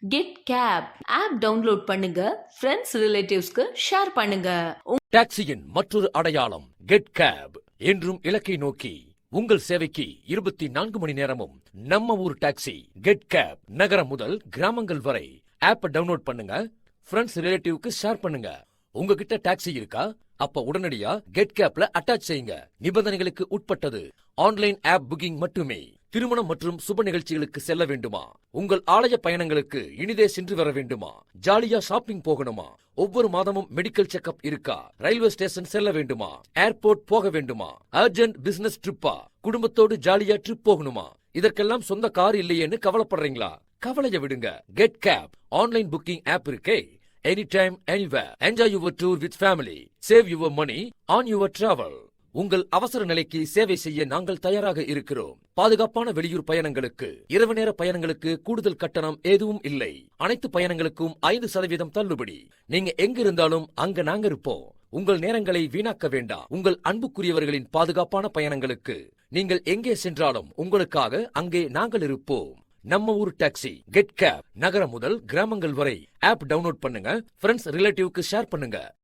Get gap app download பண்ணுங்க, friends ரிலேட்டிவ்ஸ்க்கு share பண்ணுங்க. டாக்ஸியின் மற்றொரு அடையாளம் கெட் கேப். என்றும் இலக்கை நோக்கி உங்கள் சேவைக்கு 24 மணி நேரமும் நம்ம ஊர் டாக்ஸி கெட் கேப். நகரம் முதல் கிராமங்கள் வரை ஆப்பை டவுன்லோட் பண்ணுங்க, ஃப்ரெண்ட்ஸ் ரிலேட்டிவ்க்கு ஷேர் பண்ணுங்க. உங்ககிட்ட டாக்ஸி இருக்கா? அப்ப உடனடியா கெட் கேப்ல அட்டாச் செய்யுங்க. நிபந்தனைகளுக்கு உட்பட்டது. ஆன்லைன் ஆப் புக்கிங் மட்டுமே. திருமணம் மற்றும் சுப நிகழ்ச்சிகளுக்கு செல்ல வேண்டுமா? உங்கள் ஆலய பயணங்களுக்கு இனிதே சென்று வர வேண்டுமா? ஜாலியா ஷாப்பிங் போகணுமா? ஒவ்வொரு மாதமும் மெடிக்கல் செக்அப் இருக்கா? ரயில்வே ஸ்டேஷன் செல்ல வேண்டுமா? ஏர்போர்ட் போக வேண்டுமா? அர்ஜென்ட் பிசினஸ் ட்ரிப்பா? குடும்பத்தோடு ஜாலியா ட்ரிப் போகணுமா? இதற்கெல்லாம் சொந்த கார் இல்லையேன்னு கவலைப்படுறீங்களா? கவலைய விடுங்க. Get cab online booking app இருக்கே. Anytime, anywhere. Enjoy your tour with family. Save your money on your travel. உங்கள் அவசர நிலைக்கு சேவை செய்ய நாங்கள் தயாராக இருக்கிறோம். பாதுகாப்பான வெளியூர் பயணங்களுக்கு, இரவு நேர பயணங்களுக்கு கூடுதல் கட்டணம் எதுவும் இல்லை. அனைத்து பயணங்களுக்கும் 5% தள்ளுபடி. நீங்க எங்க இருந்தாலும் அங்க நாங்க இருப்போம். உங்கள் நேரங்களை வீணாக்க வேண்டாம். உங்கள் அன்புக்குரியவர்களின் பாதுகாப்பான பயணங்களுக்கு நீங்கள் எங்கே சென்றாலும் உங்களுக்காக அங்கே நாங்கள் இருப்போம். நம்ம ஊர் டாக்ஸி கெட் கேப். நகரம் முதல் கிராமங்கள் வரை ஆப் டவுன்லோட் பண்ணுங்க, ஃப்ரெண்ட்ஸ் ரிலேட்டிவ்க்கு ஷேர் பண்ணுங்க.